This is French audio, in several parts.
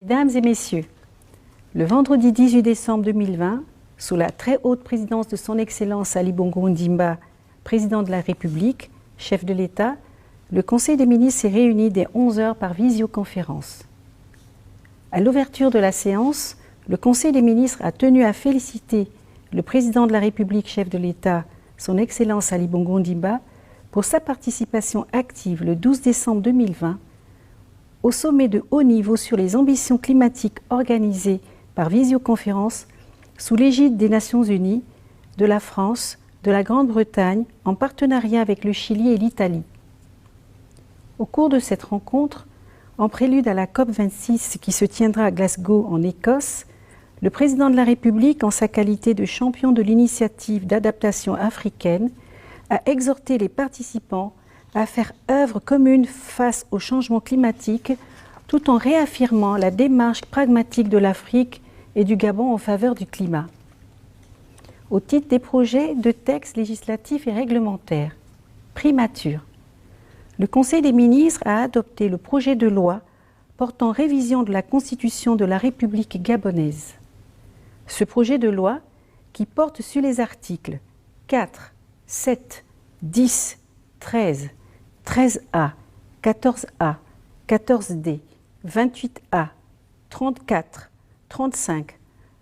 Mesdames et messieurs, le vendredi 18 décembre 2020, sous la très haute présidence de son Excellence Ali Bongo Ondimba, président de la République, chef de l'État, le Conseil des ministres s'est réuni dès 11 h par visioconférence. À l'ouverture de la séance, le Conseil des ministres a tenu à féliciter le président de la République, chef de l'État, son Excellence Ali Bongo Ondimba, pour sa participation active le 12 décembre 2020 au sommet de haut niveau sur les ambitions climatiques organisé par visioconférence sous l'égide des Nations Unies, de la France, de la Grande-Bretagne, en partenariat avec le Chili et l'Italie. Au cours de cette rencontre, en prélude à la COP26 qui se tiendra à Glasgow en Écosse, le président de la République, en sa qualité de champion de l'initiative d'adaptation africaine, a exhorté les participants à faire œuvre commune face au changement climatique, tout en réaffirmant la démarche pragmatique de l'Afrique et du Gabon en faveur du climat. Au titre des projets de textes législatifs et réglementaires, primature, le Conseil des ministres a adopté le projet de loi portant révision de la Constitution de la République gabonaise. Ce projet de loi, qui porte sur les articles 4, 7, 10, 13, 13A, 14A, 14D, 28A, 34, 35,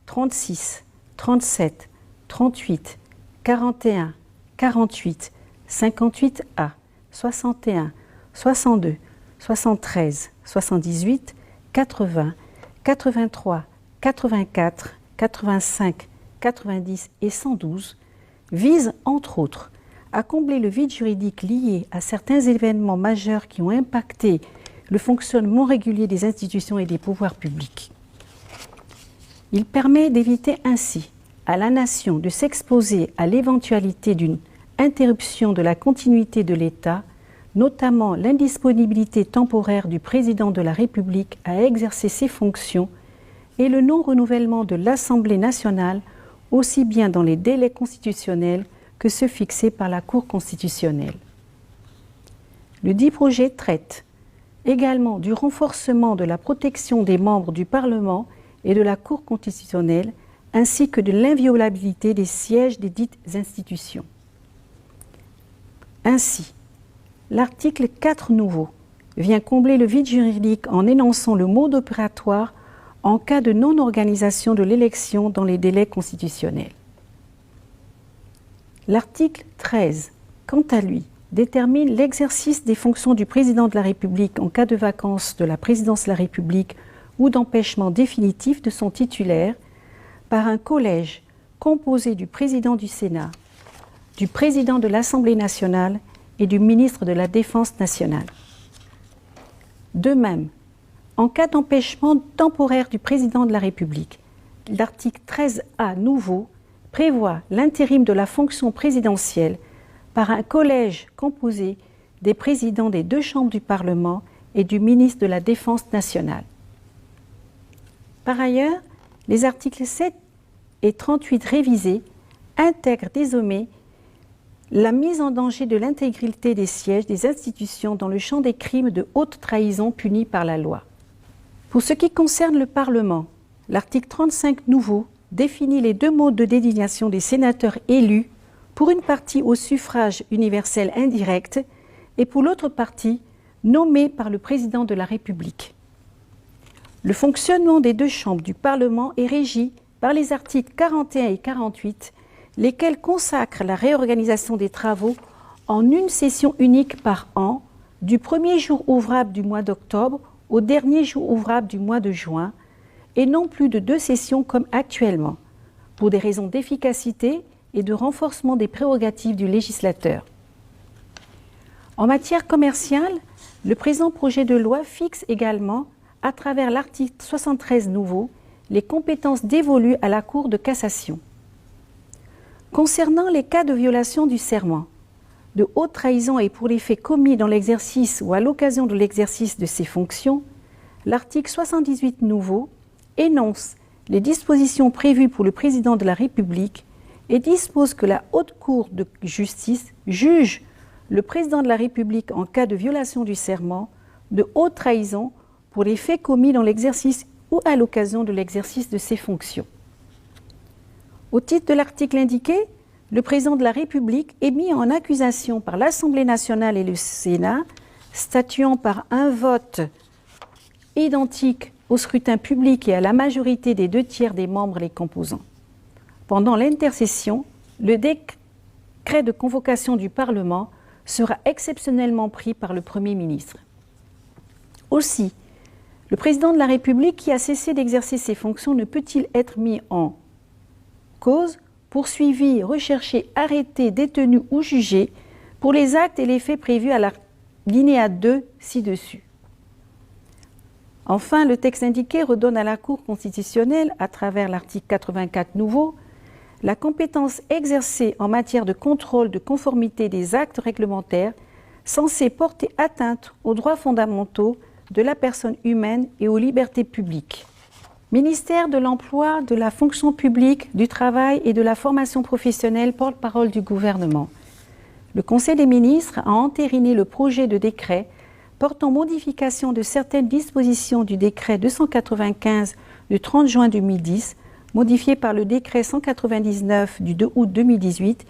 36, 37, 38, 41, 48, 58A, 61, 62, 73, 78, 80, 83, 84, 85, 90 et 112 vise, entre autres, à combler le vide juridique lié à certains événements majeurs qui ont impacté le fonctionnement régulier des institutions et des pouvoirs publics. Il permet d'éviter ainsi à la nation de s'exposer à l'éventualité d'une interruption de la continuité de l'État, notamment l'indisponibilité temporaire du président de la République à exercer ses fonctions et le non-renouvellement de l'Assemblée nationale, aussi bien dans les délais constitutionnels que ceux fixés par la Cour constitutionnelle. Le dit projet traite également du renforcement de la protection des membres du Parlement et de la Cour constitutionnelle, ainsi que de l'inviolabilité des sièges des dites institutions. Ainsi, l'article 4 nouveau vient combler le vide juridique en énonçant le mode opératoire en cas de non-organisation de l'élection dans les délais constitutionnels. L'article 13, quant à lui, détermine l'exercice des fonctions du président de la République en cas de vacance de la présidence de la République ou d'empêchement définitif de son titulaire par un collège composé du président du Sénat, du président de l'Assemblée nationale et du ministre de la Défense nationale. De même, en cas d'empêchement temporaire du président de la République, l'article 13A nouveau prévoit l'intérim de la fonction présidentielle par un collège composé des présidents des deux chambres du Parlement et du ministre de la Défense nationale. Par ailleurs, les articles 7 et 38 révisés intègrent désormais la mise en danger de l'intégrité des sièges des institutions dans le champ des crimes de haute trahison punis par la loi. Pour ce qui concerne le Parlement, l'article 35 nouveau définit les deux modes de désignation des sénateurs élus, pour une partie au suffrage universel indirect et pour l'autre partie nommés par le président de la République. Le fonctionnement des deux chambres du Parlement est régi par les articles 41 et 48, lesquels consacrent la réorganisation des travaux en une session unique par an, du premier jour ouvrable du mois d'octobre au dernier jour ouvrable du mois de juin, et non plus de 2 sessions comme actuellement, pour des raisons d'efficacité et de renforcement des prérogatives du législateur. En matière commerciale, le présent projet de loi fixe également, à travers l'article 73 nouveau, les compétences dévolues à la Cour de cassation. Concernant les cas de violation du serment, de haute trahison et pour les faits commis dans l'exercice ou à l'occasion de l'exercice de ses fonctions, l'article 78 nouveau énonce les dispositions prévues pour le président de la République et dispose que la Haute Cour de justice juge le président de la République en cas de violation du serment, de haute trahison pour les faits commis dans l'exercice ou à l'occasion de l'exercice de ses fonctions. Au titre de l'article indiqué, le président de la République est mis en accusation par l'Assemblée nationale et le Sénat, statuant par un vote identique au scrutin public et à la majorité des 2/3 des membres les composant. Pendant l'intercession, le décret de convocation du Parlement sera exceptionnellement pris par le Premier ministre. Aussi, le président de la République qui a cessé d'exercer ses fonctions ne peut-il être mis en cause, poursuivi, recherché, arrêté, détenu ou jugé pour les actes et les faits prévus à l'alinéa 2 ci-dessus. Enfin, le texte indiqué redonne à la Cour constitutionnelle, à travers l'article 84 nouveau, la compétence exercée en matière de contrôle de conformité des actes réglementaires censés porter atteinte aux droits fondamentaux de la personne humaine et aux libertés publiques. Ministère de l'Emploi, de la Fonction publique, du Travail et de la Formation professionnelle, porte-parole du gouvernement. Le Conseil des ministres a entériné le projet de décret portant modification de certaines dispositions du décret 295 du 30 juin 2010, modifié par le décret 199 du 2 août 2018,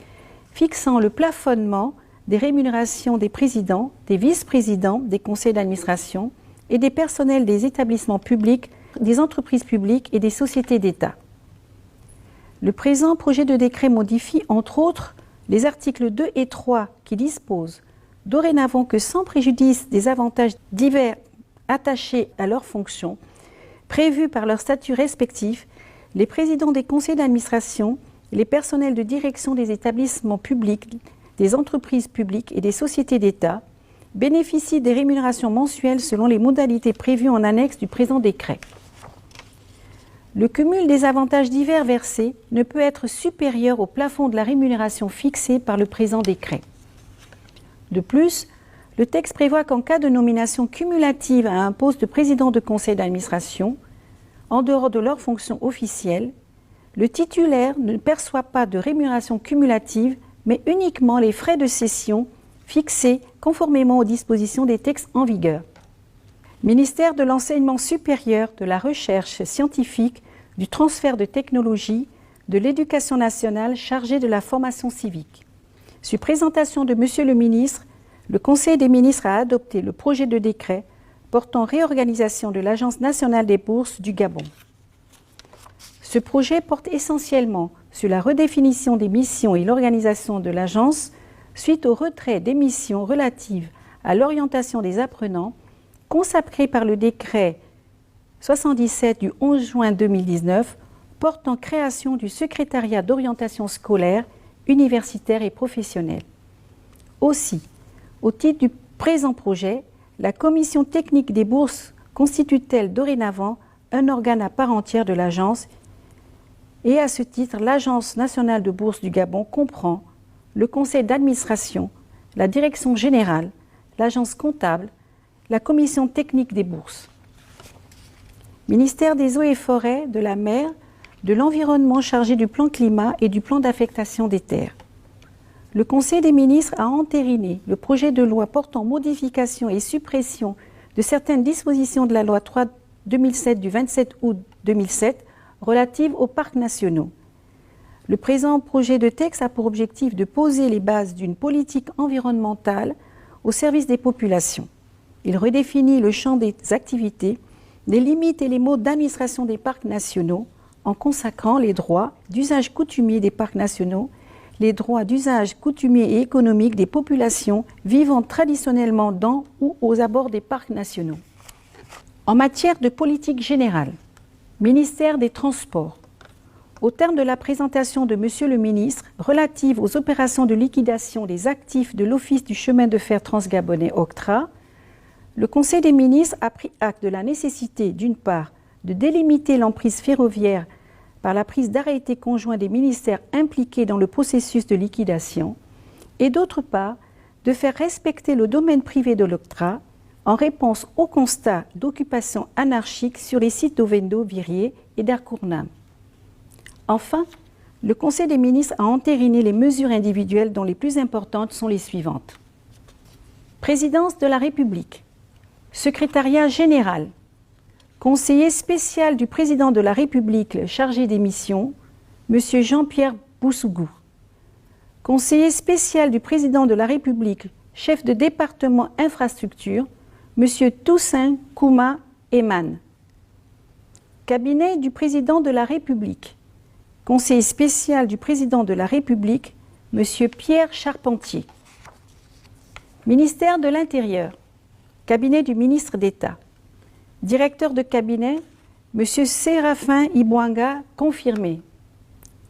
fixant le plafonnement des rémunérations des présidents, des vice-présidents des conseils d'administration et des personnels des établissements publics, des entreprises publiques et des sociétés d'État. Le présent projet de décret modifie, entre autres, les articles 2 et 3 qui disposent dorénavant que sans préjudice des avantages divers attachés à leurs fonctions, prévus par leurs statuts respectifs, les présidents des conseils d'administration, les personnels de direction des établissements publics, des entreprises publiques et des sociétés d'État bénéficient des rémunérations mensuelles selon les modalités prévues en annexe du présent décret. Le cumul des avantages divers versés ne peut être supérieur au plafond de la rémunération fixé par le présent décret. De plus, le texte prévoit qu'en cas de nomination cumulative à un poste de président de conseil d'administration, en dehors de leurs fonctions officielles, le titulaire ne perçoit pas de rémunération cumulative, mais uniquement les frais de cession fixés conformément aux dispositions des textes en vigueur. Ministère de l'Enseignement supérieur, de la Recherche scientifique, du transfert de technologie, de l'Éducation nationale chargé de la formation civique. Sur présentation de Monsieur le ministre, le Conseil des ministres a adopté le projet de décret portant réorganisation de l'Agence nationale des bourses du Gabon. Ce projet porte essentiellement sur la redéfinition des missions et l'organisation de l'agence suite au retrait des missions relatives à l'orientation des apprenants consacré par le décret 77 du 11 juin 2019 portant création du secrétariat d'orientation scolaire, universitaire et professionnelle. Aussi, au titre du présent projet, la commission technique des bourses constitue-t-elle dorénavant un organe à part entière de l'agence et à ce titre, l'Agence nationale de bourse du Gabon comprend le conseil d'administration, la direction générale, l'agence comptable, la commission technique des bourses. Ministère des eaux et forêts, de la mer, de l'environnement chargé du plan climat et du plan d'affectation des terres. Le Conseil des ministres a entériné le projet de loi portant modification et suppression de certaines dispositions de la loi 3/2007 du 27 août 2007 relative aux parcs nationaux. Le présent projet de texte a pour objectif de poser les bases d'une politique environnementale au service des populations. Il redéfinit le champ des activités, les limites et les modes d'administration des parcs nationaux en consacrant les droits d'usage coutumier des parcs nationaux, les droits d'usage coutumier et économique des populations vivant traditionnellement dans ou aux abords des parcs nationaux. En matière de politique générale, ministère des Transports, au terme de la présentation de Monsieur le ministre relative aux opérations de liquidation des actifs de l'Office du chemin de fer transgabonais OCTRA, le Conseil des ministres a pris acte de la nécessité, d'une part, de délimiter l'emprise ferroviaire par la prise d'arrêtés conjoints des ministères impliqués dans le processus de liquidation, et d'autre part, de faire respecter le domaine privé de l'OCTRA en réponse au constat d'occupation anarchique sur les sites d'Ovendo, Virier et d'Arcournam. Enfin, le Conseil des ministres a entériné les mesures individuelles dont les plus importantes sont les suivantes. Présidence de la République, Secrétariat général, Conseiller spécial du Président de la République chargé des missions, M. Jean-Pierre Boussougou. Conseiller spécial du Président de la République, chef de département infrastructure, M. Toussaint Kouma Eman. Cabinet du Président de la République. Conseiller spécial du Président de la République, M. Pierre Charpentier. Ministère de l'Intérieur. Cabinet du ministre d'État. Directeur de cabinet, M. Séraphin Ibouanga, confirmé.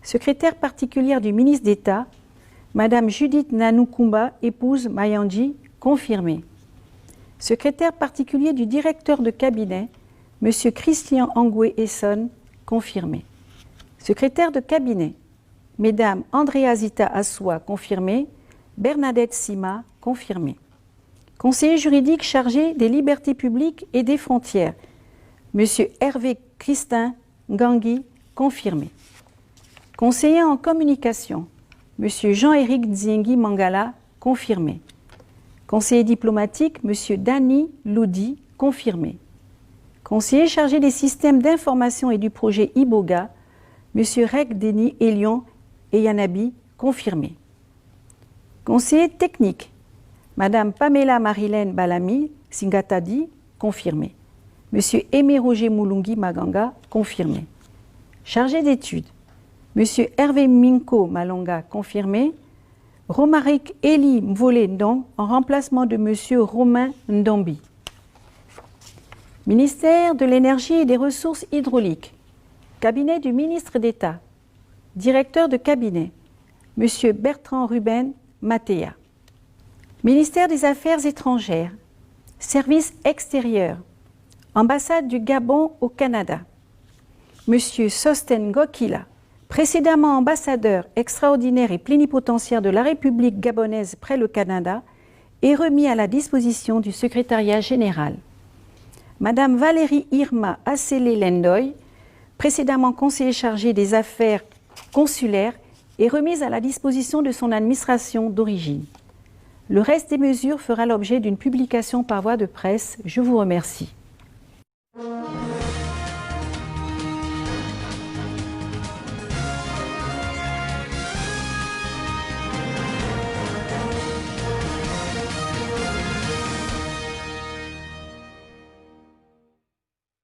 Secrétaire particulière du ministre d'État, Mme Judith Nanoukoumba, épouse Mayandji, confirmé. Secrétaire particulier du directeur de cabinet, M. Christian Angoué Esson, confirmé. Secrétaire de cabinet, Mesdames Andrea Zita Assoua, confirmé. Bernadette Sima, confirmé. Conseiller juridique chargé des libertés publiques et des frontières, M. Hervé Christin Ngangui, confirmé. Conseiller en communication, M. Jean-Éric Nziengui Mangala, confirmé. Conseiller diplomatique, M. Dani Loudi, confirmé. Conseiller chargé des systèmes d'information et du projet Iboga, M. Rek Deni Elion Eyanabi, confirmé. Conseiller technique, Mme Pamela Marilène Balami Singatadi, confirmé. M. Aimé Roger Moulungi Maganga, confirmé. Chargé d'études, M. Hervé Minko Malonga, confirmé. Romaric Eli Mvolé Ndong, en remplacement de M. Romain Ndombi. Ministère de l'Énergie et des Ressources hydrauliques. Cabinet du ministre d'État. Directeur de cabinet, M. Bertrand Ruben Matéa. Ministère des Affaires étrangères. Service extérieur. Ambassade du Gabon au Canada. M. Sosten Gokila, précédemment ambassadeur extraordinaire et plénipotentiaire de la République gabonaise près le Canada, est remis à la disposition du secrétariat général. Madame Valérie Irma Assélé Lendoy, précédemment conseiller chargée des affaires consulaires, est remise à la disposition de son administration d'origine. Le reste des mesures fera l'objet d'une publication par voie de presse. Je vous remercie.